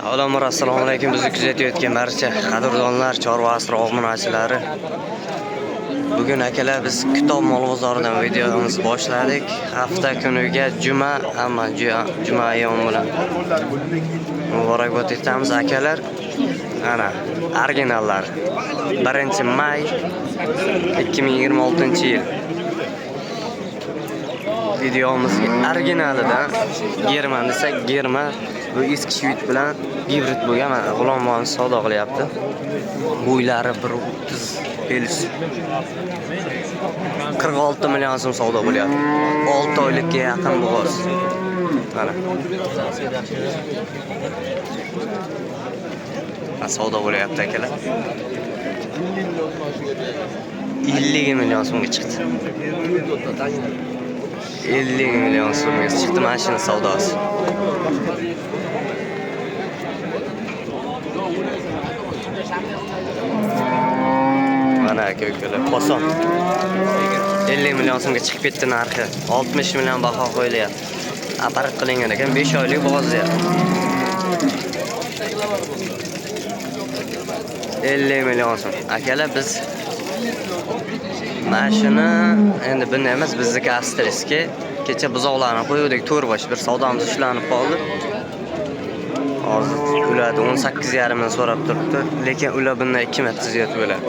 Avvalambor assalomu alaykum. Bizni kuzatayotgan barcha qadrdonlar, chorva asri omonachilari. Bugun akalar biz Kitob mol bozoridan videomizni boshladik. Hafta kuniga juma, hamma juma ayyom bilan muborakbod etamiz akalar. Ana originallar. 1-may 2026-yil. Videomizga originalidan German desak, German bu eski shvit bilan gibrid bo'lgan g'ulomlarni savdo qilyapti. Bo'ylari 1.30 46 million so'm savdo bo'lyapti. 6 oylikka yaqin bo'g'oz. Mana. Savdo bo'lyapti akalar. 50 million so'mga chiqdi. 50 million so'mga chiqdi mashina savdosi. Mana aka-ukalar, qo'son. 50 million so'mga chiqib ketdi narxi. 60 million baho qo'yilyapti. Aparat qilingan ekan, 5 oylik bo'g'ozyapti. 50 million so'm. Akalar biz mashina endi bunday emas, bizniki avstriyski. Kecha buzoqlarni qo'ydik, to'rbosh bir savdomiz ushlanib qoldi. Hozir ularni 18,5 ming so'rab turibdi, lekin ular bundan 2 marta ziyod bo'ladi.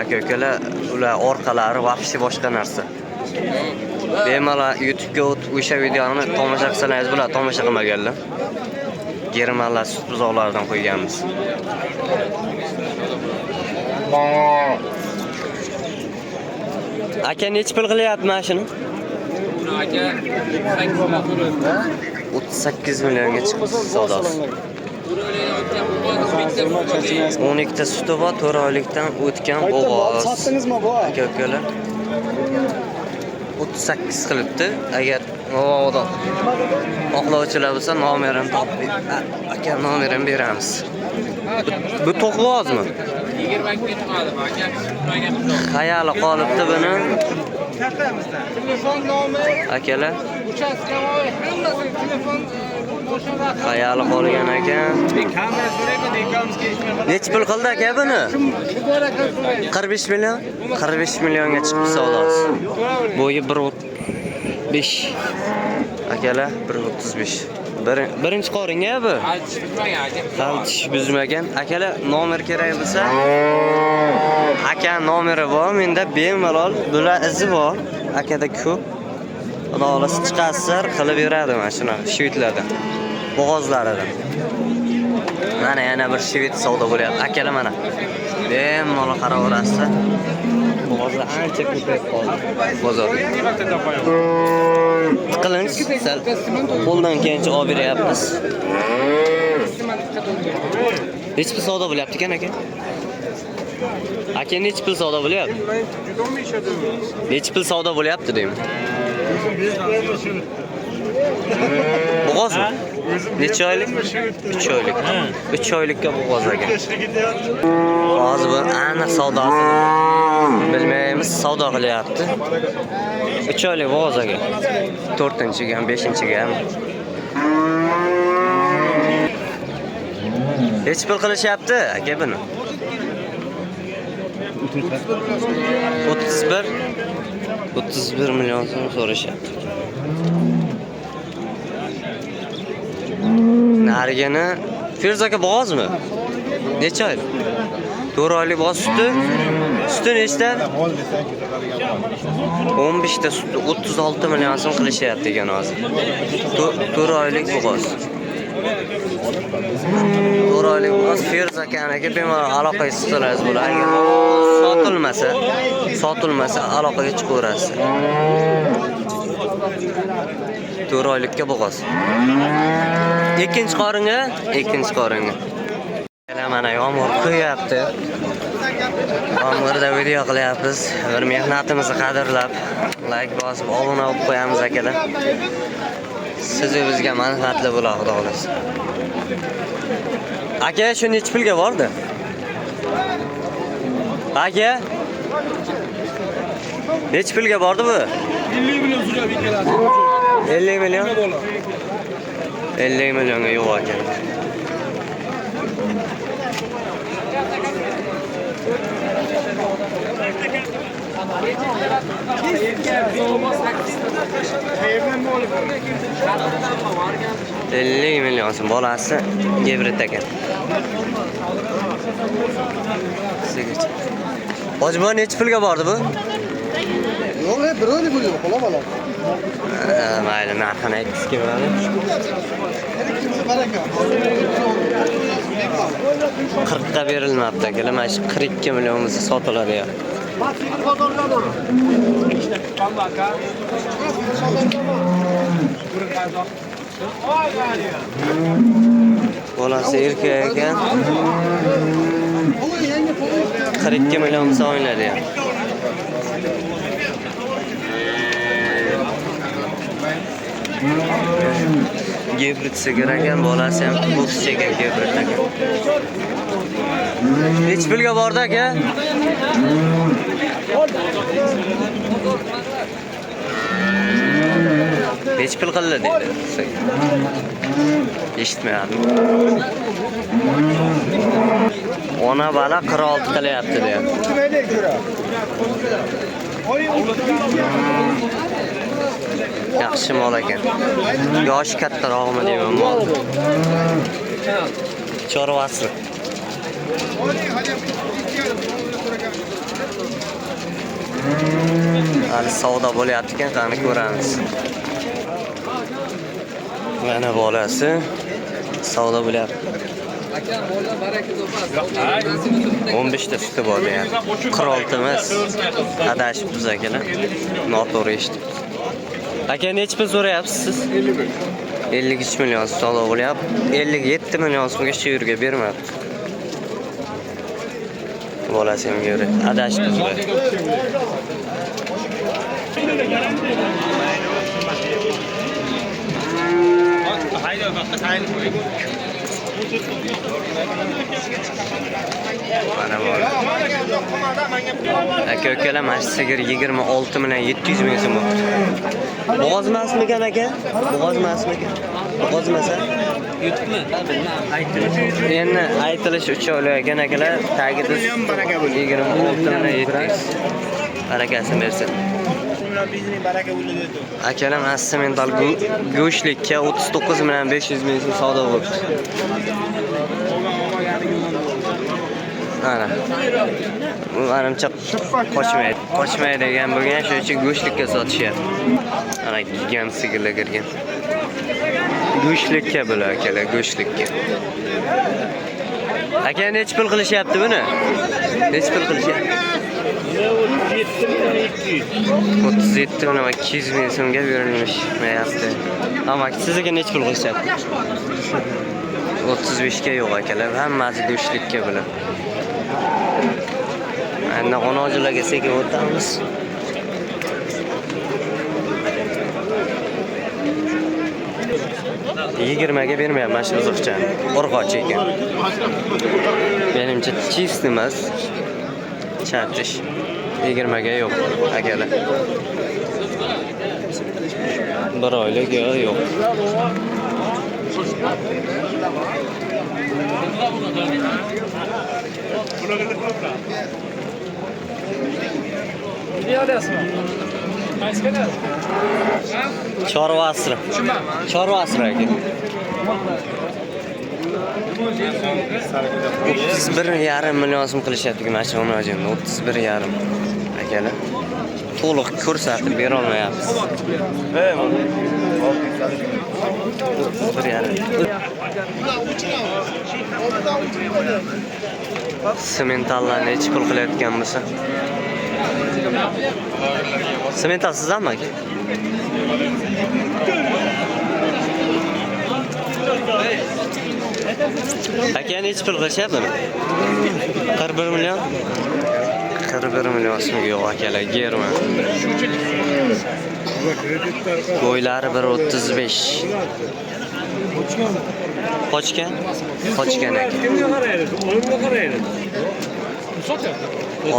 Aka-ukalar, ular orqalari vaqti boshqa narsa. Bemalol YouTube'ga o'sha videoni tomosha qilsangiz bo'ladi, tomosha qilmaganlar. Germanlar sut buzoqlaridan qo'yganmiz. Aka necha pul qilyapti mashina? Aka 38 millionga chiqdi savdosi. 12 ta suti bor, 4 oylikdan o'tgan bo'g'oz. Aka-ukalar 38 qilibdi. Agar ovoda oqlovchilar bo'lsa, nomerini topib, aka nomerini beramiz. Bu to'qvozmi? 22 chiqadi aka. Xayoli qolibdi buni. Telefon nomeri, Akalar, uchastkavoy, hammasi telefon qo'shib xayoli qolgan ekan. kamera so'rayman, ekamizga ishlayman. Necha pul qildi aka buni? 45 million. 45 millionga chiqdi savdosi. Bo'yi 1.5. Akalar 1.35. Birinchi qoringa bu. Tish buzmagan. Akalar nomer kerak bo'lsa, aka nomeri bor, menda bemalol bular izi bor. Akada ko'p. Xudo xolasa chiqasizlar, qilib beradi mana shunaqa shvitlardan. Bo'g'ozlaridan. Mana yana bir shvit savdo bo'lyapti. Akalar mana. Bemalol qaraverasizlar. Bo'g'ozlar ancha ko'payib qoldi bozorda. Qilinch sal qo'ldan kelgancha olib beryapmiz. Necha pul savdo bo'lyapti ekan aka? Aka necha pul savdo bo'lyapti? Necha pul savdo bo'lyapti deyman. Bo'g'ozmi? Necha oylik? 3 oylik. 3 oylikka bo'g'oz aka. Hozir bu aniq savdosini bilmaymiz, savdo qilyapti. 3 oylik bo'g'oz aka. 4-chiga ham, 5-chiga ham. Necha pul qilishyapti aka buni? 31 million so'm so'rashyapti. Narigini Firuz aka bo'g'ozmi? Necha oy? 4 oylik bo'g'oz suti. Suti nechta? 15 ta suti 36 million so'm qilishyapti ekan hozir. 4 oylik bo'g'oz. 4 oylik bo'g'oz Firuz akaniga bemalol aloqaga chiqsangiz bo'ladi. Sotilmasa aloqaga chiqaverasiz. 4 oylikka bo'g'oz. Ikkinchi qoringa. Mana yomg'ir quyapti. Yomg'irda video qilyapmiz. Bir mehnatimizni qadrlab, like bosib, obuna bo'lib qo'yamiz akalar. Siz bizga manfaatli bo'lar, xudo xolasa. Aka, shu necha pulga bordi? Aka, necha pulga bordi bu? 50 million so'rab keladi. 50 million. 50 milyonga yo'q ekan. Elli milyon so'm bolasi gibrid ekan. Hojbo necha pulga bordi bu? Yo'q, birodi bo'liyor, qo'la. Mayli, narxini aytgisi kelmadi. Baraka. 40 ga berilmabdi akalar. Mana shu 42 million bo'lsa sotiladi ya. Bolasi erkak ekan. 42 million bo'lsa o'ynadi ya. Gibrid sigir ekan, bolasi ham boks ekan gibrid ekan. Necha pulga bordi aka? Necha pul qildi dedi. Eshitmayapti. Ona bola 46 qilyapti deyapti. Yaxshi mol ekan. Yoshi kattarog'mi deyman mol. Chorvasi. Hali savdo bo'lyapti ekan, qani ko'ramiz. Mana bolasi savdo bo'lyapti. 15 ta suti bor deyapti. 46 emas. Adashib biz akalar. Noto'g'ri eshitdik. Aka necha pul so'rayapsiz siz? 53 million savdo bo'lyapti. 57 million so'mga shu yerga bermayapti. Bolasi ham yuri. Adashib biz. Mana bor. Aka ukalar mana sigir 26 million 700 ming so'm bo'ldi. Bo'g'oz emasmikan aka? Bo'g'oz emasmikan? Bo'g'oz emasa? YouTube'mi? Endi aytilish uchun ekan akalar, tagida 26 million 700. Barakasini bersin. Akalar mental go'shtlikka 39 million 500 ming so'm savdo bo'ldi. Ana. Menimcha qochmaydi degan bo'lgan, shuning uchun go'shtlikka sotishyapti. Ana gigant sigirlar kirgan. Go'shtlikka bular akalar, go'shtlikka. Aka necha pul qilishyapti buni? Necha pul qilishyapti? 37 million 200 ming so'mga berilmish mayapti. Ammo sizga necha pul qilishyapti? 35 ga yo'q akalar, hammasi go'shtlikka bular. Endi qo'nojilarga sekin o'tamiz. Yigirmaga bermayapman mana shu oziqchani. Urg'och ekan. Menimcha chist emas. Chatish. 20 ga yo'q akalar. Bir oylik yo'q. Chorva asri. Chorva asri aka. 31,5 million so'm qilishyapti mana shu onajimni. 31,5 akalar. To'liq ko'rsatib bera olmayapmiz. Sementallar necha pul qilayotgan bo'lsa? Semental sizdanmi aka? Aka necha pul qilishyapti? 41 million. 41 million so'mga yo'q akalar, germa. Qo'ylari 1.35. Qochgan aka.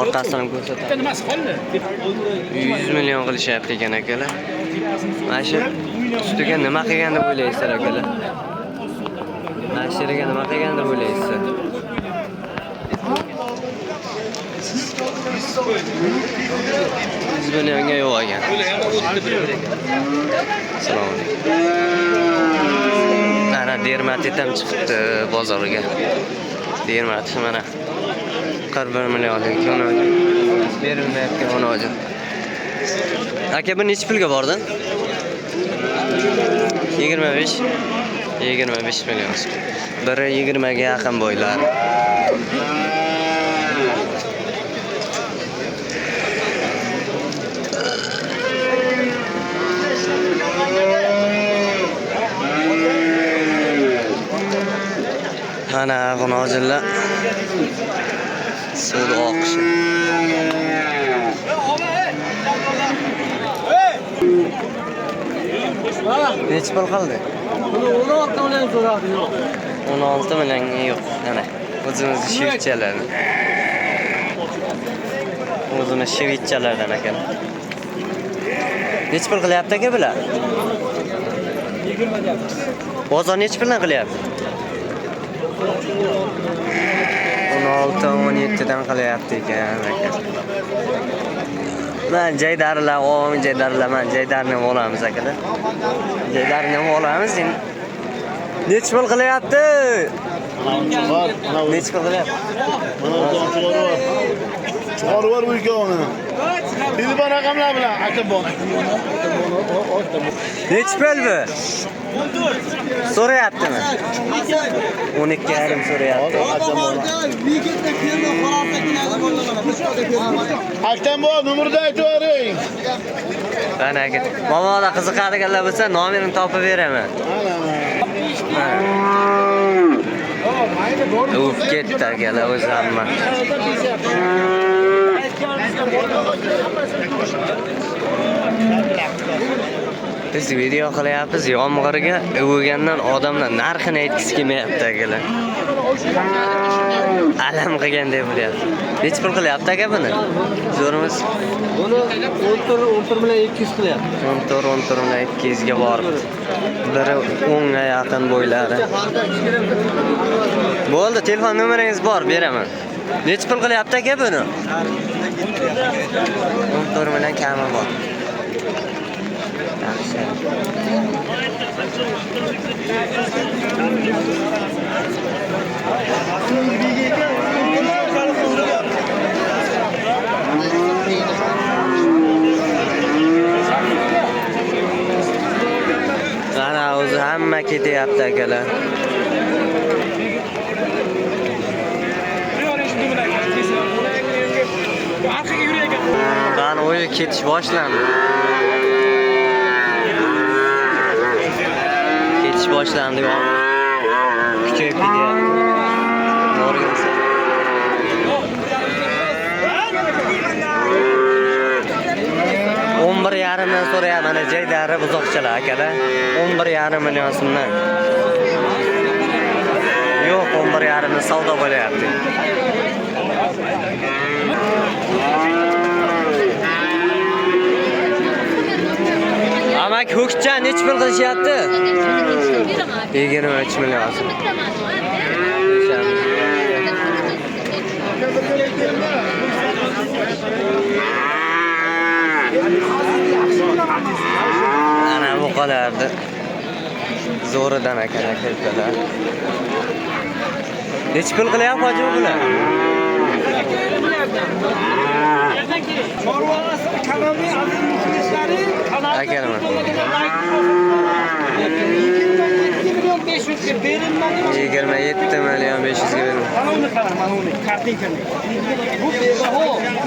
Orqasini ko'rsatadi. 100 million qilishyapti ekan akalar. Mana shu ustiga nima qilgan deb o'ylaysizlar akalar? Nashiriga nima qilgandir bo'laysiz? Biz millionga yo'q ekan. Assalomu alaykum. Ana dermatit ham chiqibdi bozorga. Dermatit mana 41 millionlik yo'naj. Berilmayotgan yo'naj. Aka bu necha pulga bordin? 25 million. Biri 20 ga yaqin bo'ylar. Ana g'unojillar suvda oqishi. Necha pul qoldi? Buni 16 million so'radi, yo'q. 16 million yo'q. Ana o'zimizni shivitchalardan. O'zimiz shivitchalardan ekan. Necha pul qilyapti aka bular? 20 ga. Bozor necha puldan qilyapti? 16-17 dan qilyapti ekan aka. Men jaydarilar, men jaydarni olamiz akalar. Jaydarni olamiz. Necha pul qilyapti? Necha pul qilyapti? Chiqarib bor bu ikkovini. Telefon raqamlar bilan aka bor. Necha pul bu? So'rayaptimi? 12,5 so'rayapti. Aktam bor, numarni aytib bering. Ana aka, momoda qiziqadiganlar bo'lsa, nomerini topib beraman. Uf, ketdi akalar o'zi hamma. Biz video qilyapmiz, yomg'irga o'gandan odamlar narxini aytgisi kelmayapti akalar. Alam qilganday bo'lyapti. Necha pul qilyapti aka buni? Zo'rimiz. Buni 14 million 200 qilyapti. 14 million 200 ga boribdi. Biri 10 ga yaqin bo'ylari. Bo'ldi, telefon nomeringiz bor, beraman. Necha pul qilyapti aka buni? 14 million kami bor. Yaxshi. Ana o'zi hamma ketyapti akalar. Qani o'yi ketish boshlandi. Ketish boshlandi. Kuchayib ketyapti. Borgansa. bir yarımdan so'rayapman, mana jaydari buzoqchalar akalar. 11,5 million so'mdan. Yo'q, 11,5 dan savdo bo'lyapti. Amak ho'kcha necha pul qilishyapti? 23 million so'm. Ana bu qolardi. Zo'ridan akalar keldilar. Necha pul qilyapti hoji bular? Akalar. 27 million 500 ga berildi.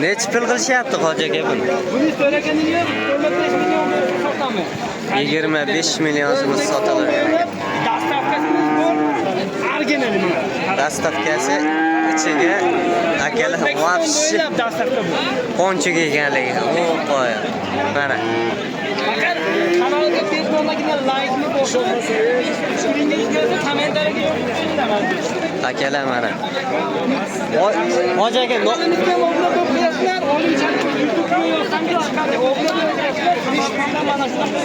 Necha pul qilishyapti hoji aka buni? Buni so'raganingga 25 million sotaman. 25 million so'm sotiladi. Dastavkasimiz bor. Argina nima? Dastavkasi ichiga akalar vafshi dastavka bor. qonchiga ekanligi. O qo'ya. Mana. Faqat kanalga Facebook'dagi like-ni boshlasangiz, fikringizni kommentariyaga yozing. Akalar mana. Hoji aka Sizlar olimchalik YouTube'ga yozsangiz chiqadi. Mana shunaqa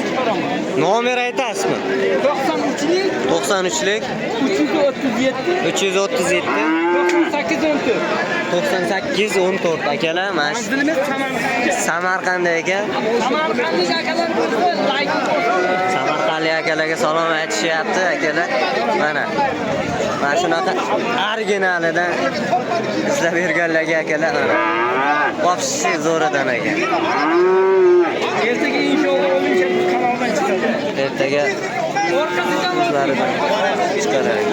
chiqaraman. Nomer aytasizmi? 93lik 93lik 337 337 9814. 9814 akalar. Mana shu Manzilimiz Samarqand. Samarqandda ekan. Samarqandlik akalar bo'lsa, like bosing. Samarqandlik akalarga salom aytishyapti akalar. Mana shunaqa originalidan izlab yurganlarga akalar. Вообще zo'ridan ekan. Ertaga inshaalloh olimchalik kanaldan chiqadi. Ertaga o'zlaridan chiqaradi.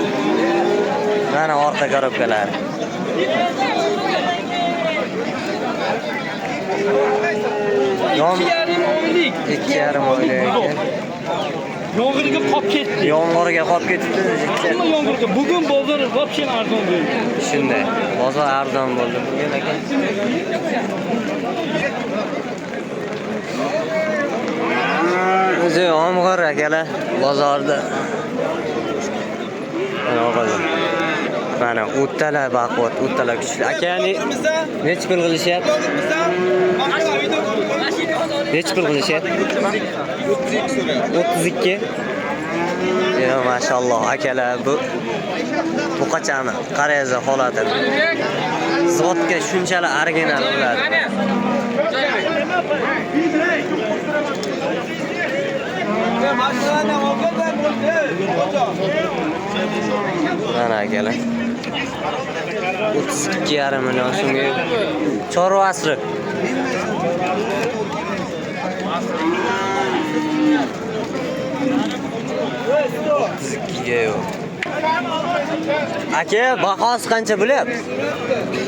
Mana orqa korobkalar. Yon 2,5 oylik ekan. Yomg'irga qolib ketdi. Yomg'irga qolib ketibdi. Hamma yomg'irga. Bugun bozor вообще arzon bo'ldi. Shunday. Bozor arzon bo'ldi bugun aka. O'zi yomg'ir akalar bozorda. Mana o'ttalar baquvvat, o'ttalar kuchli. Akani necha pul qilishyapti? Necha pul qilishyapti? 32. Ya maşallah akalar bu qachami? Qaraysiz holatini. Zotga shunchalar original bo'ladi. Mana akalar. 32,5 million so'mga chorva asri. Yo'q. Aka, bahosi qancha bo'lyapti?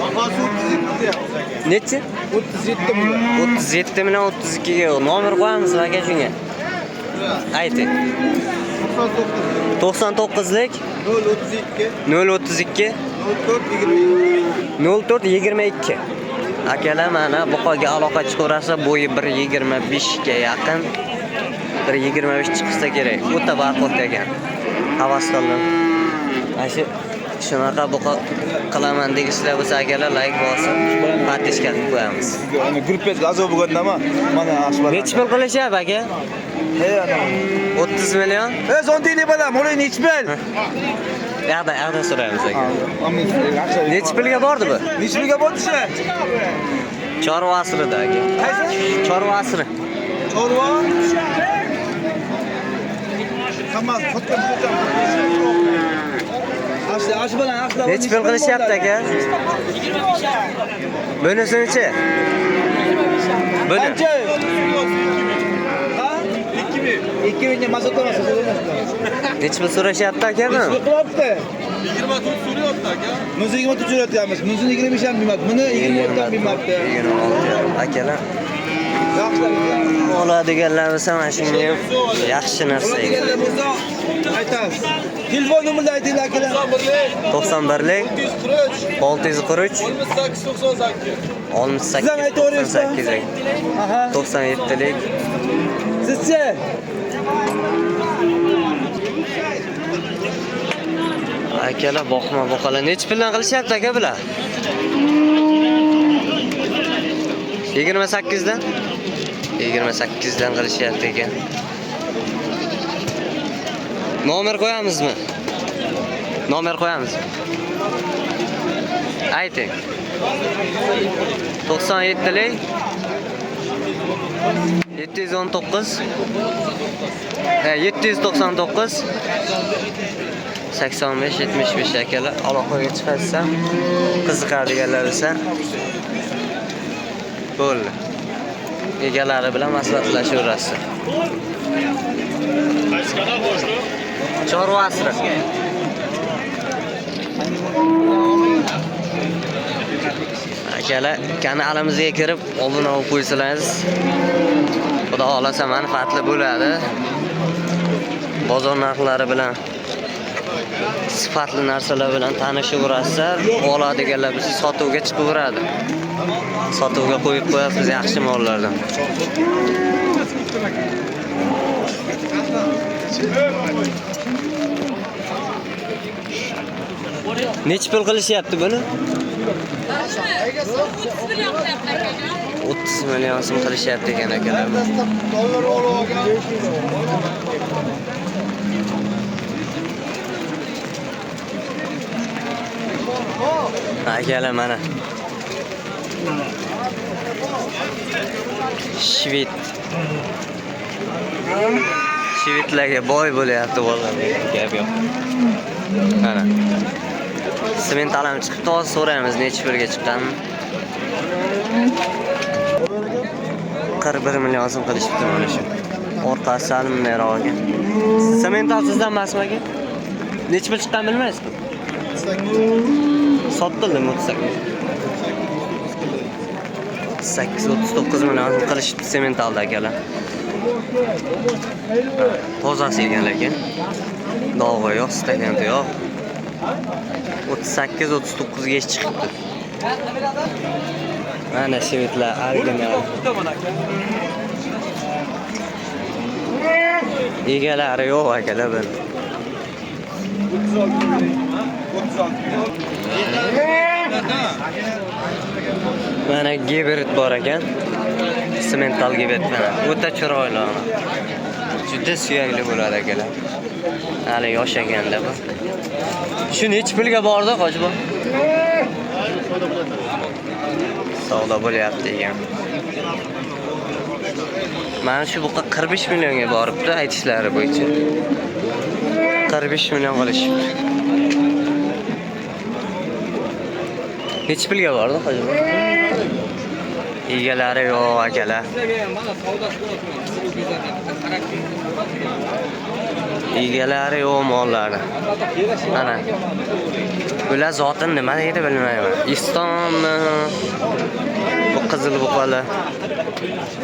Bahosi 32 deyapsiz. Necha? 37 million. 37 million 32 ga. Nomer qo'yamiz aka shunga. Ayting. 99lik 032 0422. Akalar mana buqaga aloqa chiqarsa bo'yi 1.25 ga yaqin. 1.25 chiqsa kerak. O'ta baquvvat ekan. Havas qildim. Shunaqa buqa qilaman degisizlar bo'lsa akalar like bosib, подписка qilib qo'yamiz. Ana gruppet gazo bo'lgandami? Mana ashbal. Necha pul qilishyapti aka? Ana. 30 million. Zontini balam, o'lay necha pul? Yoqda so'raymiz aka. Amin. Necha pulga bordi bu? Necha pulga bordi shu? Chorva asrida aka. Chorva asri. Chorva. Kamaz, xotin xotin. Necha pul qilishyapti aka? Bunisi-chi? Buni. 2000 mazot olmasa so'ramasdi. Necha pul so'rashyapti aka buni? 24 so'rayapti aka. Buni 24 so'rayapmiz. Buni 25 ham bilmadi. Buni 24 dan bilmabdi. 26 akalar. Oladiganlar bo'lsa mana shunga yaxshi narsa ekan. Aytasiz. Telefon nomerni aytinglar akalar. 91lik 643 Siz ham aytaverasizmi? 68 Aha. 97lik Sizchi? akalar boqalar necha puldan qilishyapti aka bular? 28 dan? 28 dan qilishyapti ekan. Nomer qo'yamizmi? Nomer qo'yamiz. Ayting. 97lik 719 799 85-75 akalar aloqaga chiqarsa qiziqadiganlar bo'lsa bo'ldi. Egalari bilan maslahatlashaverasiz. Chorva asri. Akalar, kanalimizga kirib obuna bo'lib qo'ysangiz, xudo xolasa manfaatli bo'ladi. Bozor narxlari bilan sifatli narsalar bilan tanishaverasizlar. Oladiganlar biz sotuvga chiqaveradi. Sotuvga qo'yib qo'yapmiz yaxshi mollardan. Necha pul qilishyapti buni? $30 million so'm qilishyapti ekan akalar. Akalar mana. Shvitlarga boy bo'lyapti bolalar. Gap yo'q. Mana. Sement alam chiqibdi, hozir so'raymiz necha pulga chiqqanini. 41 million so'm qilishibdi mana shu. Orqasi sal bundayrog' ekan. Sement sizdan emasmi aka? Necha pul chiqqan bilmaysizmi? Sotdimi 839 million qilishibdi sement aldi akalar. Tozasi ekan lekin. Dog'i yo'q, stakandi yo'q. 38-39 ga chiqibdi. Mana shevetlar original. Egalari yo'q akalar bir. Mana gibrid bor ekan. Semental gibrid mana. O'ta chiroyli. Juda suyakli bo'ladi akalar. Hali yosh ekanda bu. Shu necha pulga bordi hoji bu? Savdo bo'lyapti ekan. Mana shu buqa 45 millionga boribdi aytishlari bo'yicha. 45 million qilishibdi. Necha pulga bordi hoji bu? Egalari yo'q akalar. Egalari yo'q mollari. Mana. Bular zotin nima deydi bilmayman. Istonmi? Bu qizil buqalar.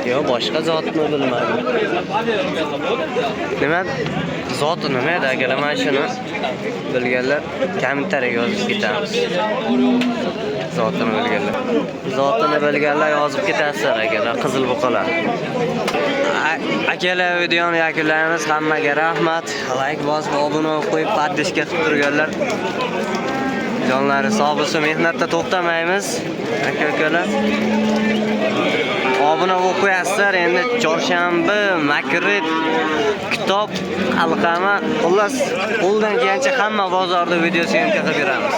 Yo, boshqa zotni bilmadim. Nima? Zoti nima edi akalar? Mana shuni bilganlar kommentariyaga yozib ketamiz. Zotini bilganlar. Zotini bilganlar yozib ketasizlar akalar, qizil buqalar. Akalar videoni yakunlaymiz. Hammaga rahmat. Like bosib, obuna qo'yib, podpishka qilib turganlar. Jonlari sog' bo'lsin, mehnatda to'xtamaymiz. Aka-ukalar. Obuna bo'lib qo'yasizlar. Endi chorshanba, makrit, kitob, alqama, xullas, qo'ldan kelgancha hamma bozorda video syomka qilib beramiz.